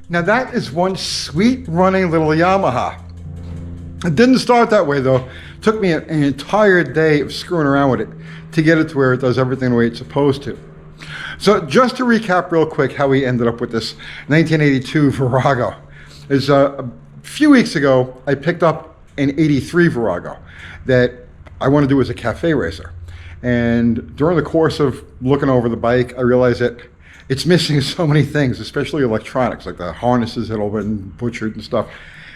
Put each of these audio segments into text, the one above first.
Now that is one sweet running little Yamaha. It didn't start that way though. It took me an entire day of screwing around with it to get it to where it does everything the way it's supposed to. So just to recap real quick how we ended up with this 1982 Virago is a few weeks ago I picked up an 83 Virago that I want to do as a cafe racer. And during the course of looking over the bike, I realized that it's missing so many things, especially electronics, like the harnesses that have been butchered and stuff.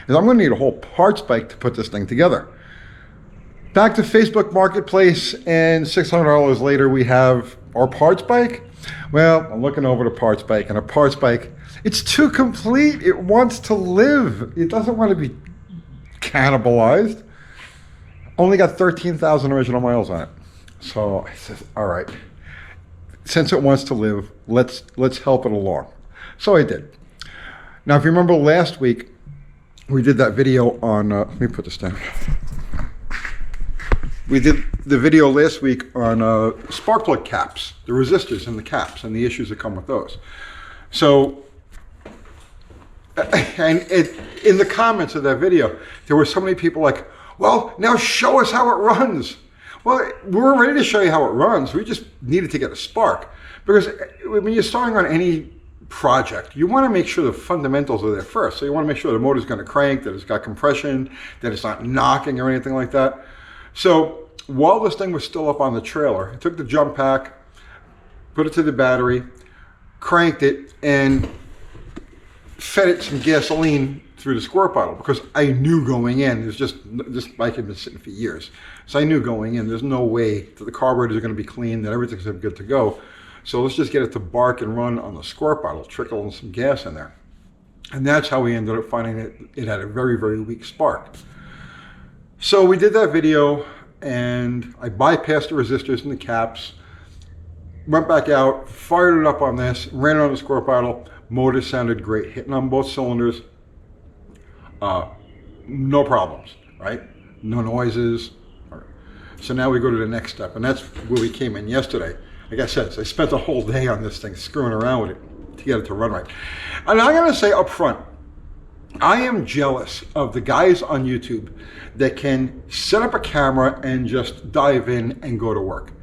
And I'm going to need a whole parts bike to put this thing together. Back to Facebook Marketplace, and $600 later, we have our parts bike. Well, I'm looking over the parts bike, and a parts bike, it's too complete. It wants to live. It doesn't want to be cannibalized. Only got 13,000 original miles on it. So I said, all right, since it wants to live, let's help it along. So I did. Now, if you remember last week, we did that video on, let me put this down. We did the video last week on spark plug caps, the resistors in the caps and the issues that come with those. So, and in the comments of that video, there were so many people like, well, now show us how it runs. Well, we're ready to show you how it runs. We just needed to get a spark. Because when you're starting on any project, you want to make sure the fundamentals are there first. So you want to make sure the motor's going to crank, that it's got compression, that it's not knocking or anything like that. So while this thing was still up on the trailer, I took the jump pack, put it to the battery, cranked it, and fed it some gasoline through the squirt bottle, because I knew going in, this bike had been sitting for years. So I knew going in, there's no way that the carburetors are going to be clean, that everything's good to go. So let's just get it to bark and run on the squirt bottle, trickling some gas in there. And that's how we ended up finding that it had a very, very weak spark. So we did that video, and I bypassed the resistors and the caps, went back out, fired it up on this, ran it on the squirt bottle. Motor sounded great, hitting on both cylinders. No problems, right? No noises. So now we go to the next step, and that's where we came in yesterday. Like I said, so I spent the whole day on this thing, screwing around with it to get it to run right. And I'm gonna say up front, I am jealous of the guys on YouTube that can set up a camera and just dive in and go to work.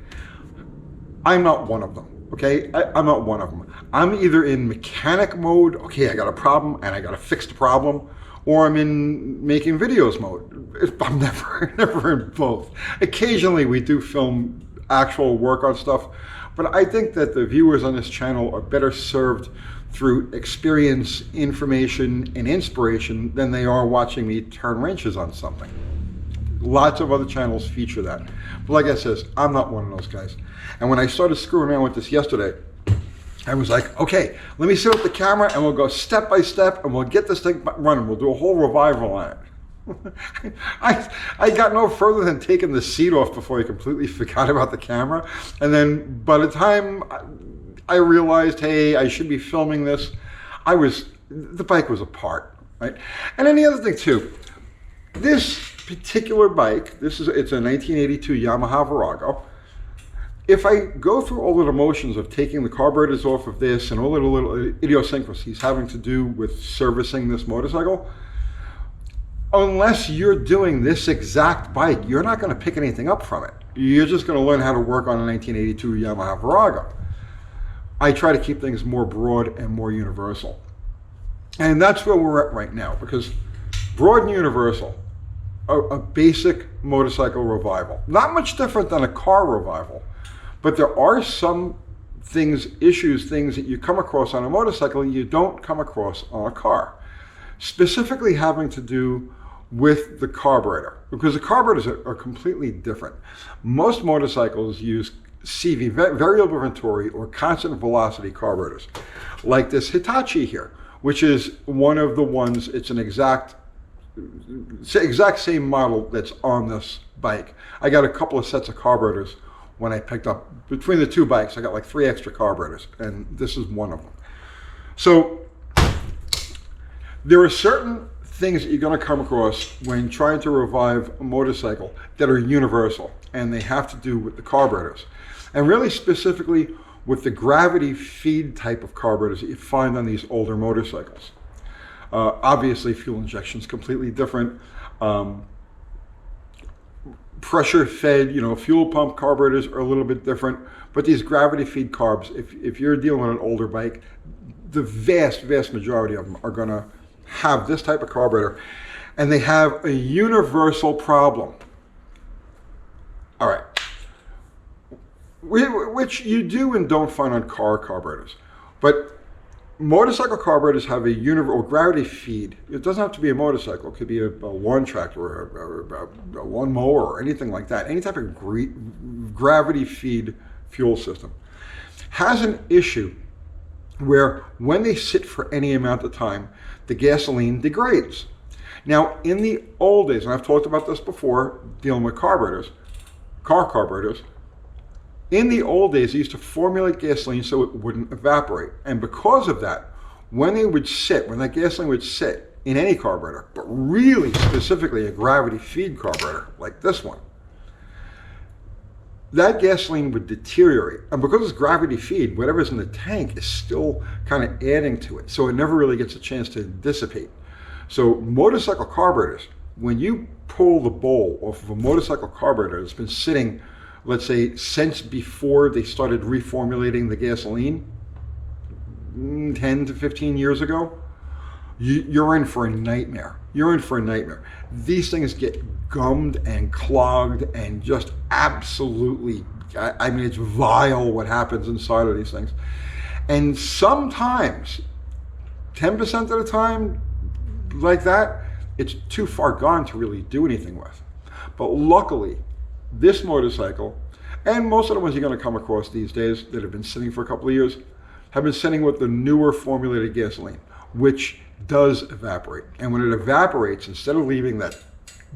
I'm not one of them, okay? I'm not one of them. I'm either in mechanic mode, okay, I got a problem and I gotta fix the problem, or I'm in making videos mode. I'm never in both. Occasionally we do film actual work on stuff, but I think that the viewers on this channel are better served through experience, information, and inspiration than they are watching me turn wrenches on something. Lots of other channels feature that. But like I said, I'm not one of those guys. And when I started screwing around with this yesterday, I was like, okay, let me set up the camera and we'll go step by step and we'll get this thing running. We'll do a whole revival on it. I got no further than taking the seat off before I completely forgot about the camera. And then by the time I realized, hey, I should be filming this, the bike was apart, right? And then the other thing too, this particular bike, it's a 1982 Yamaha Virago. If I go through all of the motions of taking the carburetors off of this and all the little idiosyncrasies having to do with servicing this motorcycle, unless you're doing this exact bike, you're not going to pick anything up from it. You're just going to learn how to work on a 1982 Yamaha Virago. I try to keep things more broad and more universal. And that's where we're at right now, because broad and universal, a basic motorcycle revival. Not much different than a car revival, but there are some things that you come across on a motorcycle you don't come across on a car. Specifically having to do with the carburetor, because the carburetors are completely different. Most motorcycles use CV, variable inventory or constant velocity carburetors, like this Hitachi here, which is one of the ones, it's an exact same model that's on this bike. I got a couple of sets of carburetors when I picked up, between the two bikes, I got like 3 extra carburetors, and this is one of them. So there are certain things that you're going to come across when trying to revive a motorcycle that are universal, and they have to do with the carburetors, and really specifically with the gravity feed type of carburetors that you find on these older motorcycles. Obviously, fuel injection is completely different. Pressure fed, fuel pump carburetors are a little bit different, but these gravity feed carbs, if you're dealing with an older bike, the vast majority of them are going to have this type of carburetor, and they have a universal problem. All right, which you do and don't find on car carburetors, but motorcycle carburetors have a universal gravity feed. It doesn't have to be a motorcycle. It could be a lawn tractor or a lawn mower or anything like that. Any type of gravity feed fuel system has an issue where when they sit for any amount of time, the gasoline degrades. Now, in the old days, and I've talked about this before, dealing with carburetors, car carburetors, in the old days, they used to formulate gasoline so it wouldn't evaporate. And because of that, when that gasoline would sit in any carburetor, but really specifically a gravity feed carburetor like this one, that gasoline would deteriorate. And because it's gravity feed, whatever's in the tank is still kind of adding to it. So it never really gets a chance to dissipate. So motorcycle carburetors, when you pull the bowl off of a motorcycle carburetor that's been sitting, let's say, since before they started reformulating the gasoline 10 to 15 years ago, you're in for a nightmare. You're in for a nightmare. These things get gummed and clogged and just absolutely, I mean, it's vile what happens inside of these things. And sometimes, 10% of the time, like that, it's too far gone to really do anything with. But luckily, this motorcycle, and most of the ones you're going to come across these days that have been sitting for a couple of years, have been sitting with the newer formulated gasoline, which does evaporate. And when it evaporates, instead of leaving that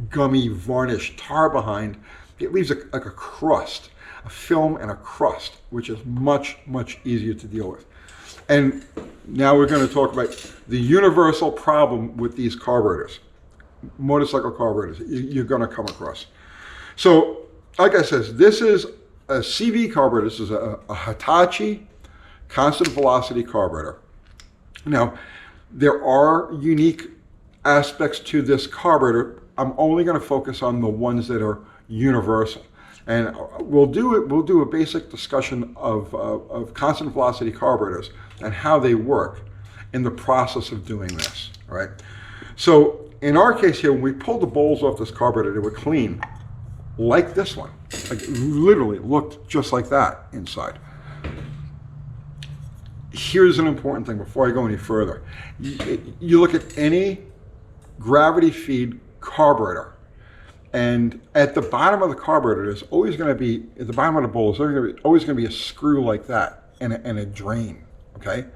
gummy, varnished tar behind, it leaves like a crust, a film and a crust, which is much easier to deal with. And now we're going to talk about the universal problem with these carburetors, motorcycle carburetors, you're going to come across. So, like I said, this is a CV carburetor. This is a Hitachi constant velocity carburetor. Now, there are unique aspects to this carburetor. I'm only going to focus on the ones that are universal. And we'll do a basic discussion of constant velocity carburetors and how they work in the process of doing this, all right? So in our case here, when we pulled the bowls off this carburetor, they were clean, like this one. Like literally looked just like that inside. Here's an important thing before I go any further. You look at any gravity feed carburetor, and at the bottom of the carburetor, there's always going to be, at the bottom of the bowl, there's always going to be a screw like that and a drain, okay?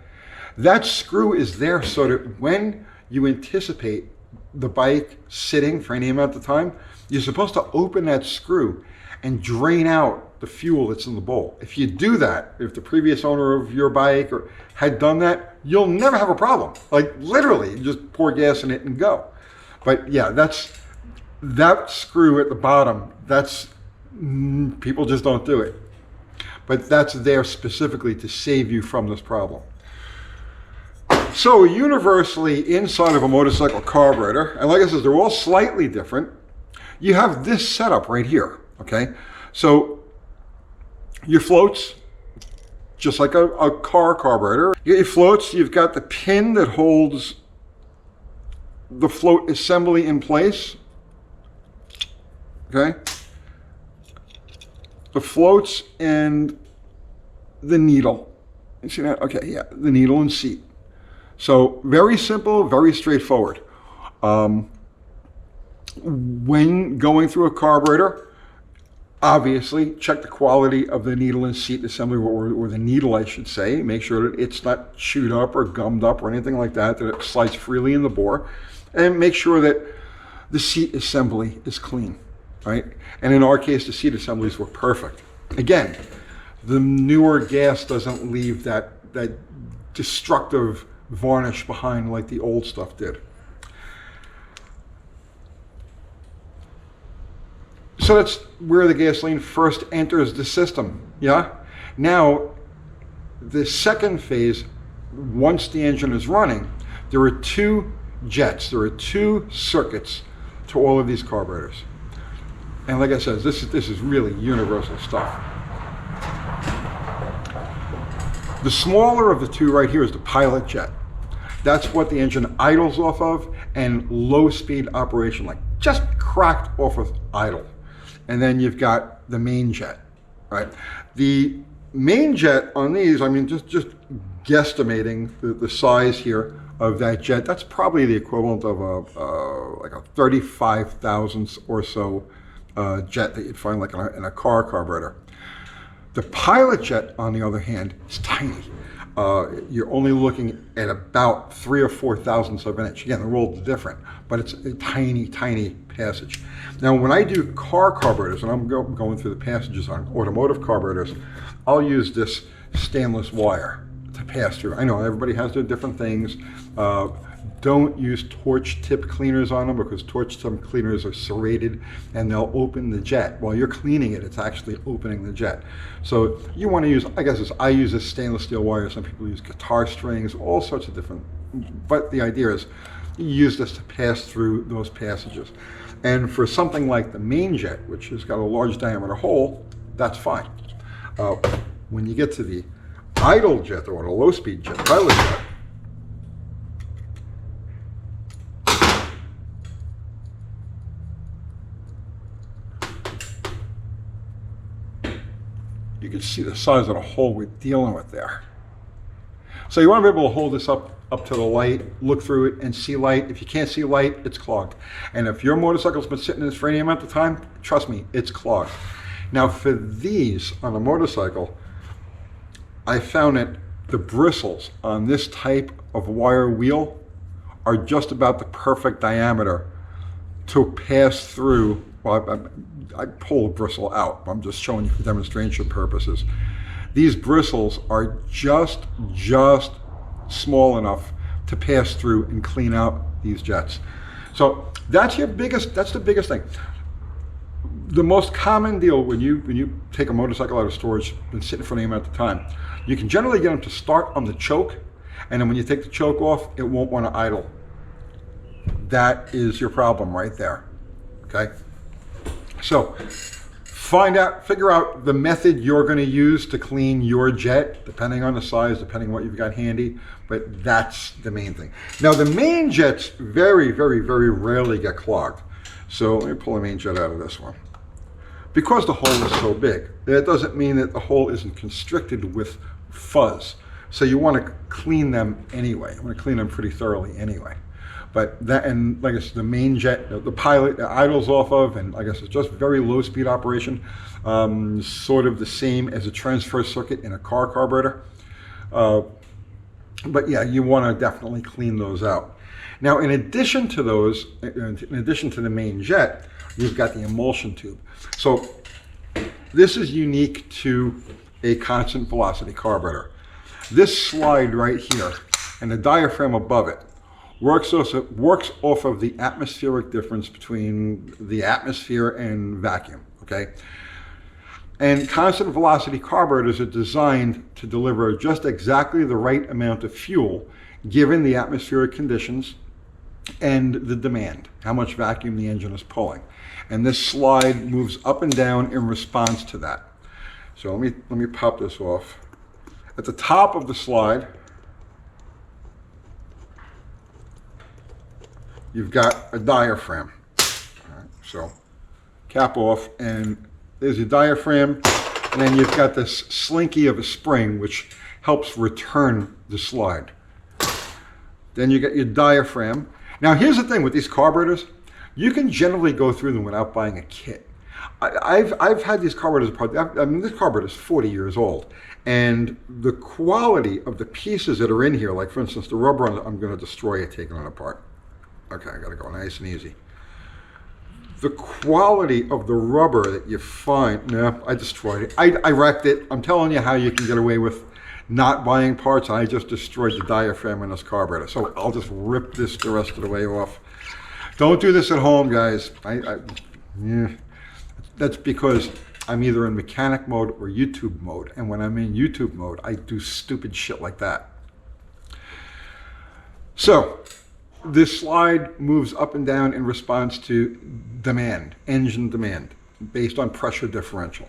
That screw is there so that when you anticipate the bike sitting for any amount of time, you're supposed to open that screw and drain out the fuel that's in the bowl. If you do that, if the previous owner of your bike had done that, you'll never have a problem. Like literally, you just pour gas in it and go. But yeah, that screw at the bottom, people just don't do it. But that's there specifically to save you from this problem. So universally inside of a motorcycle carburetor, and like I said, they're all slightly different, you have this setup right here, okay? So your floats, just like a car carburetor, your floats, you've got the pin that holds the float assembly in place, okay? The floats and the needle. You see that? Okay, yeah, the needle and seat. So very simple, very straightforward. When going through a carburetor, obviously check the quality of the needle and seat assembly, or the needle I should say. Make sure that it's not chewed up or gummed up or anything like that, that it slides freely in the bore. And make sure that the seat assembly is clean, right? And in our case, the seat assemblies were perfect. Again, the newer gas doesn't leave that destructive varnish behind like the old stuff did. So that's where the gasoline first enters the system, yeah? Now, the second phase, once the engine is running, there are two jets. There are 2 circuits to all of these carburetors. And like I said, this is really universal stuff. The smaller of the 2 right here is the pilot jet. That's what the engine idles off of, and low speed operation, like just cracked off of idle. And then you've got the main jet, right? The main jet on these, I mean, just guesstimating the size here of that jet, that's probably the equivalent of like a 35 thousandths or so jet that you'd find like in a car carburetor. The pilot jet, on the other hand, is tiny. You're only looking at about 3 or 4 thousandths of an inch. Again, the roll is different, but it's a tiny, tiny passage. Now, when I do car carburetors, and I'm going through the passages on automotive carburetors, I'll use this stainless wire to pass through. I know everybody has their different things. Don't use torch tip cleaners on them, because torch tip cleaners are serrated and they'll open the jet. While you're cleaning it, it's actually opening the jet. So you want to use, I use this stainless steel wire. Some people use guitar strings, all sorts of different, but the idea is you use this to pass through those passages. And for something like the main jet, which has got a large diameter hole, that's fine. When you get to the idle jet, or a low speed jet, pilot jet, you can see the size of the hole we're dealing with there. So you want to be able to hold this up to the light, look through it and see light. If you can't see light, it's clogged. And if your motorcycle's been sitting in this for any amount of time, trust me, it's clogged. Now for these on a motorcycle, I found that the bristles on this type of wire wheel are just about the perfect diameter to pass through. Well, I pull a bristle out. I'm just showing you for demonstration purposes. These bristles are just small enough to pass through and clean out these jets. So that's the biggest thing. The most common deal when you take a motorcycle out of storage and sit in front of you at the time, you can generally get them to start on the choke, and then when you take the choke off, it won't want to idle. That is your problem right there, okay? So figure out the method you're going to use to clean your jet, depending on the size, depending on what you've got handy, but that's the main thing. Now the main jets very rarely get clogged. So let me pull the main jet out of this one. Because the hole is so big, that doesn't mean that the hole isn't constricted with fuzz. So you want to clean them anyway. You want to clean them pretty thoroughly anyway. But that, and like I said, the main jet, the pilot idles off of, and like I said, it's just very low speed operation, sort of the same as a transfer circuit in a car carburetor. But yeah, you want to definitely clean those out. Now, in addition to those, in addition to the main jet, you've got the emulsion tube. So this is unique to a constant velocity carburetor. This slide right here and the diaphragm above it works off of the atmospheric difference between the atmosphere and vacuum, okay? And constant velocity carburetors are designed to deliver just exactly the right amount of fuel given the atmospheric conditions and the demand, how much vacuum the engine is pulling. And this slide moves up and down in response to that. So let me pop this off. At the top of the slide, you've got a diaphragm. All right, so cap off, and there's your diaphragm, and then you've got this slinky of a spring which helps return the slide. Then you got your diaphragm. Now here's the thing with these carburetors, you can generally go through them without buying a kit. I've had these carburetors, I mean this carburetor is 40 years old, and the quality of the pieces that are in here, like for instance the rubber, I'm going to destroy it taking it apart. Okay, I gotta go nice and easy. The quality of the rubber that you find, no, I destroyed it. I wrecked it. I'm telling you how you can get away with not buying parts. I just destroyed the diaphragm in this carburetor. So I'll just rip this the rest of the way off. Don't do this at home, guys. Yeah. That's because I'm either in mechanic mode or YouTube mode. And when I'm in YouTube mode, I do stupid shit like that. So, This slide moves up and down in response to demand, engine demand, based on pressure differential.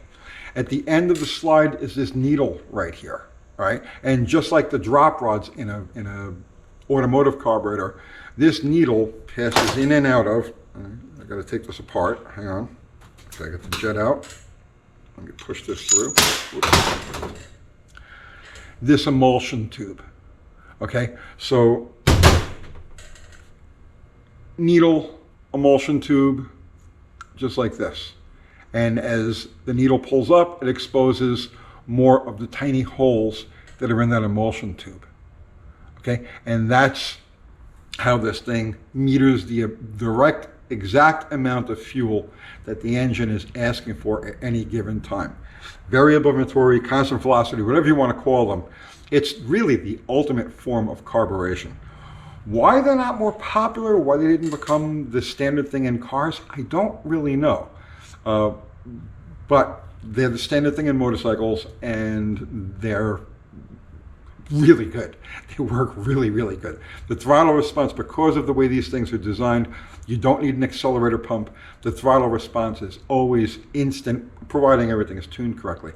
At the end of the slide is this needle right here, right? And just like the drop rods in a automotive carburetor, this needle passes in and out of, I gotta take this apart, hang on. Okay, I got the jet out. Let me push this through. Whoops. This emulsion tube, okay? So, needle, emulsion tube, just like this. And as the needle pulls up, it exposes more of the tiny holes that are in that emulsion tube. Okay, and that's how this thing meters the direct exact amount of fuel that the engine is asking for at any given time. Variable inventory, constant velocity, whatever you want to call them, it's really the ultimate form of carburation. Why they're not more popular, why they didn't become the standard thing in cars, I don't really know. But they're the standard thing in motorcycles, and they're really good. They work really, really good. The throttle response, because of the way these things are designed, you don't need an accelerator pump. The throttle response is always instant, providing everything is tuned correctly.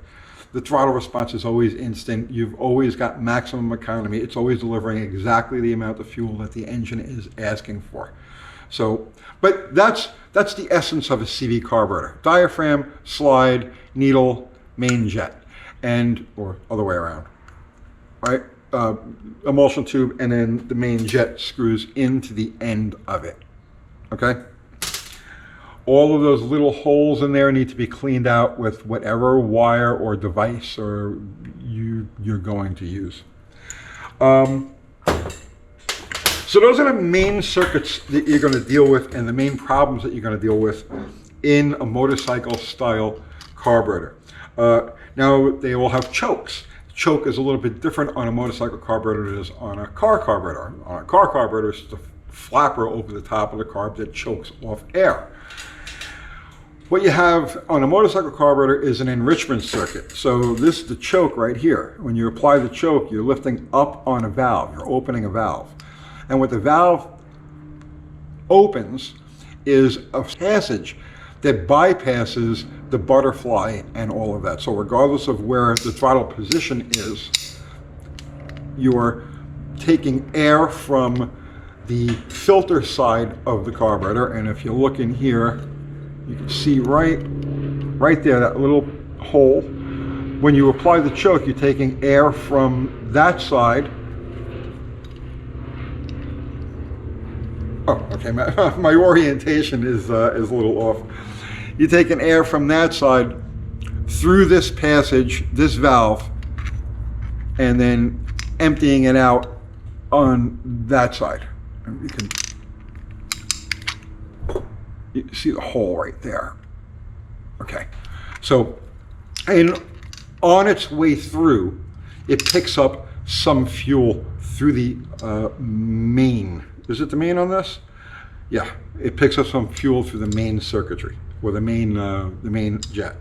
The throttle response is always instant. You've always got maximum economy. It's always delivering exactly the amount of fuel that the engine is asking for. So, but that's the essence of a CV carburetor. Diaphragm, slide, needle, main jet, and, or other way around, right? Emulsion tube, and then the main jet screws into the end of it, okay? All of those little holes in there need to be cleaned out with whatever wire or device or you're going to use. So those are the main circuits that you're going to deal with and the main problems that you're going to deal with in a motorcycle style carburetor. Now they all have chokes. Choke is a little bit different on a motorcycle carburetor than it is on a car carburetor. On a car carburetor, it's just a flapper over the top of the carb that chokes off air. What you have on a motorcycle carburetor is an enrichment circuit. So this is the choke right here. When you apply the choke, you're lifting up on a valve. You're opening a valve. And what the valve opens is a passage that bypasses the butterfly and all of that. So regardless of where the throttle position is, you're taking air from the filter side of the carburetor. And if you look in here, you can see right there, that little hole. When you apply the choke, you're taking air from that side. Oh, okay, my orientation is a little off. You're taking air from that side through this passage, this valve, and then emptying it out on that side. And you can see the hole right there. Okay, so on its way through, it picks up some fuel through the main. Is it the main on this? Yeah, it picks up some fuel through the main circuitry, or the main jet.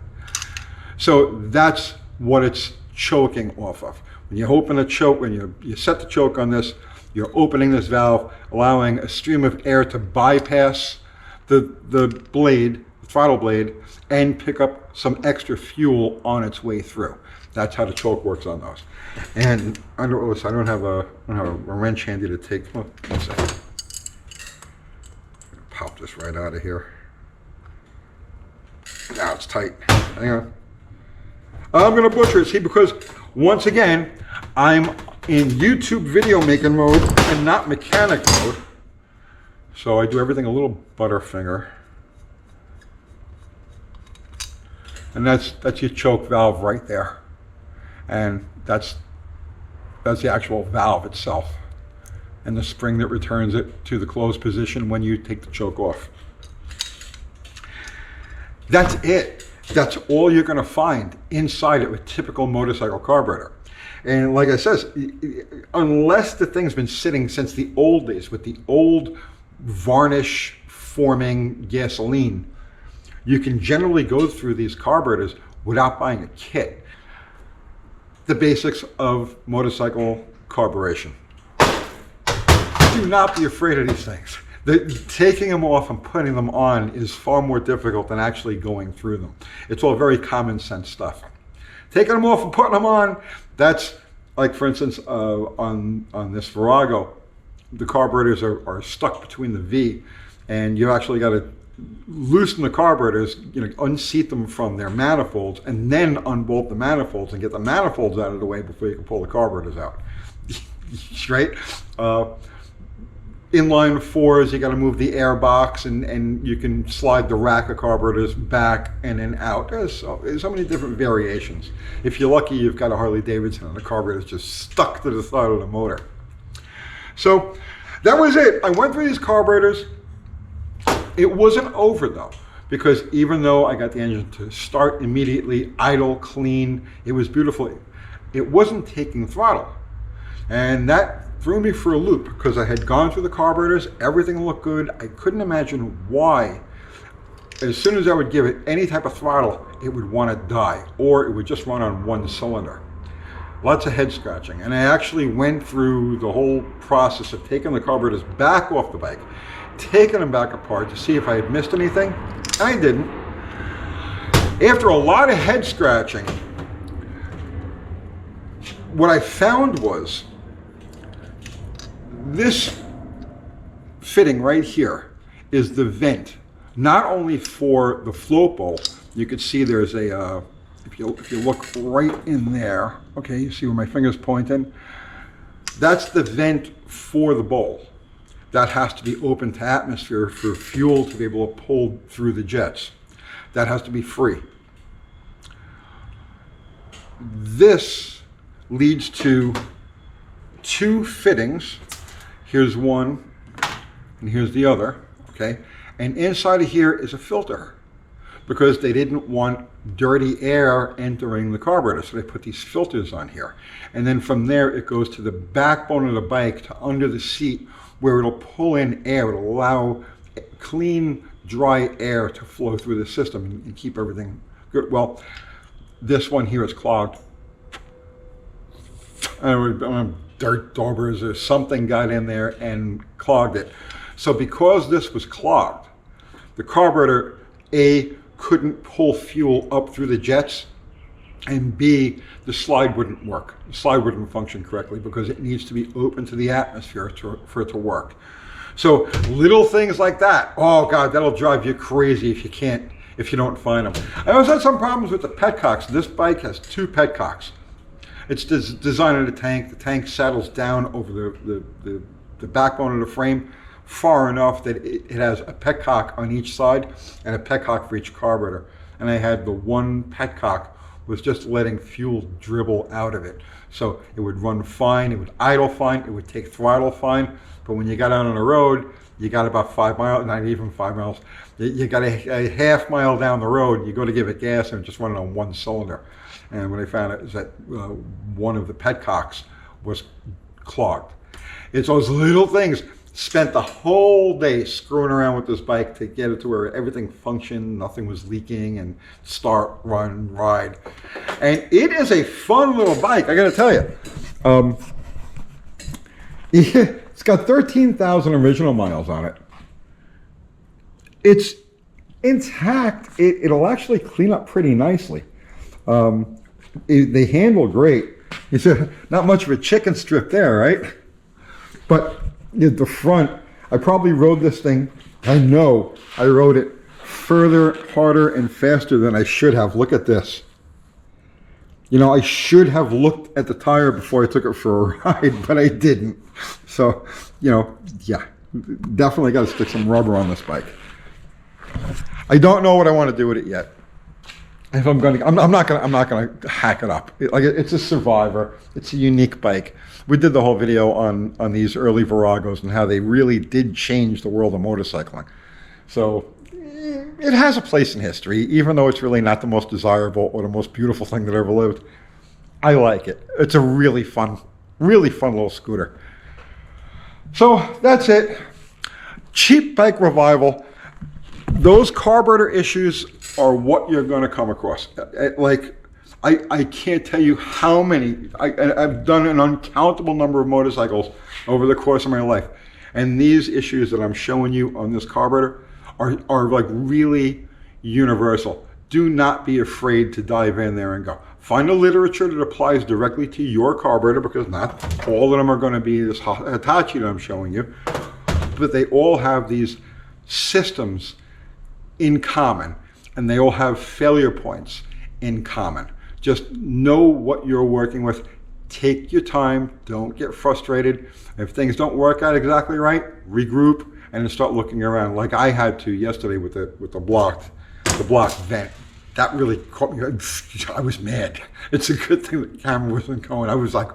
So that's what it's choking off of. When you open a choke, when you set the choke on this, you're opening this valve, allowing a stream of air to bypass the blade, the throttle blade, and pick up some extra fuel on its way through. That's how the choke works on those. And I don't have a wrench handy to take. Oh, one second. Pop this right out of here. Now it's tight. Hang on. I'm going to butcher it, see, because once again, I'm in YouTube video making mode and not mechanic mode. So I do everything a little butterfinger. And that's your choke valve right there. And that's the actual valve itself. And the spring that returns it to the closed position when you take the choke off. That's it. That's all you're going to find inside it with typical motorcycle carburetor. And like I said, unless the thing's been sitting since the old days with the old varnish forming gasoline, you can generally go through these carburetors without buying a kit. The basics of motorcycle carburation. do not be afraid of these things. Taking them off and putting them on is far more difficult than actually going through them. It's all very common sense stuff. Taking them off and putting them on, that's like, for instance, on this Virago, the carburetors are stuck between the V, and you actually got to loosen the carburetors, unseat them from their manifolds, and then unbolt the manifolds and get the manifolds out of the way before you can pull the carburetors out. Right? Inline fours, you got to move the air box, and you can slide the rack of carburetors back and then out. There's so many different variations. If you're lucky, you've got a Harley Davidson and the carburetor's just stuck to the side of the motor. So that was it. I went through these carburetors. It wasn't over though, because even though I got the engine to start immediately, idle, clean, it was beautiful, it wasn't taking throttle. And that threw me for a loop, because I had gone through the carburetors, everything looked good. I couldn't imagine why, as soon as I would give it any type of throttle, it would want to die, or it would just run on one cylinder. Lots of head scratching. And I actually went through the whole process of taking the carburetors back off the bike, taking them back apart to see if I had missed anything. I didn't. After a lot of head scratching, what I found was this fitting right here is the vent, not only for the float bowl. You can see there's a, if you look right in there, okay, you see where my finger's pointing? That's the vent for the bowl. That has to be open to atmosphere for fuel to be able to pull through the jets. That has to be free. This leads to two fittings. Here's one, and here's the other, okay? And inside of here is a filter, because they didn't want dirty air entering the carburetor, so they put these filters on here. And then from there, it goes to the backbone of the bike, to under the seat, where it'll pull in air. It'll allow clean, dry air to flow through the system and keep everything good. Well, this one here is clogged. Dirt daubers or something got in there and clogged it. So because this was clogged, the carburetor, A, couldn't pull fuel up through the jets, and B, the slide wouldn't work. The slide wouldn't function correctly because it needs to be open to the atmosphere for it to work. So little things like that, oh God, that'll drive you crazy if you don't find them. I also had some problems with the petcocks. This bike has two petcocks. It's designed in a tank. The tank settles down over the backbone of the frame far enough that it has a petcock on each side and a petcock for each carburetor. And I had the one petcock was just letting fuel dribble out of it. So it would run fine, it would idle fine, it would take throttle fine. But when you got out on the road, you got about 5 miles, not even 5 miles, you got a half mile down the road, you go to give it gas and it's just running on one cylinder. And what I found out is that one of the petcocks was clogged. It's those little things. Spent the whole day screwing around with this bike to get it to where everything functioned, nothing was leaking, and start, run, ride. And it is a fun little bike, I gotta tell you. It's got 13,000 original miles on it. It's intact. It'll actually clean up pretty nicely. They handle great. It's not much of a chicken strip there, right? But the front, I probably rode this thing, I know I rode it further, harder, and faster than I should have. Look at this. You know, I should have looked at the tire before I took it for a ride, but I didn't. So, you know, yeah, definitely got to stick some rubber on this bike. I don't know what I want to do with it yet. If I'm not gonna hack it up. It's a survivor. It's a unique bike. We did the whole video on these early Viragos and how they really did change the world of motorcycling. So it has a place in history, even though it's really not the most desirable or the most beautiful thing that ever lived. I like it. It's a really fun little scooter. So that's it. Cheap bike revival. Those carburetor issues are what you're going to come across. Like, I can't tell you how many. I've done an uncountable number of motorcycles over the course of my life. And these issues that I'm showing you on this carburetor are like really universal. Do not be afraid to dive in there and go. Find a literature that applies directly to your carburetor, because not all of them are going to be this Hitachi that I'm showing you, but they all have these systems in common, and they all have failure points in common. Just know what you're working with. Take your time. Don't get frustrated. If things don't work out exactly right, regroup and then start looking around, like I had to yesterday with the blocked vent. That really caught me. I was mad. It's a good thing the camera wasn't going. I was like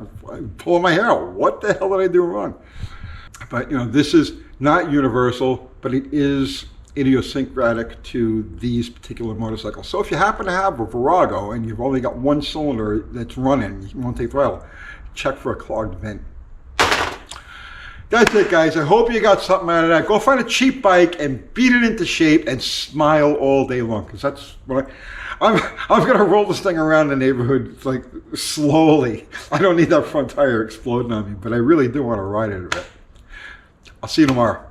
pulling my hair out. What the hell did I do wrong? But you know, this is not universal, but it is idiosyncratic to these particular motorcycles. So if you happen to have a Virago and you've only got one cylinder that's running, you won't take throttle, check for a clogged vent. That's it, guys. I hope you got something out of that. Go find a cheap bike and beat it into shape and smile all day long, because that's what I'm going to roll this thing around the neighborhood like slowly. I don't need that front tire exploding on me, but I really do want to ride it a bit. I'll see you tomorrow.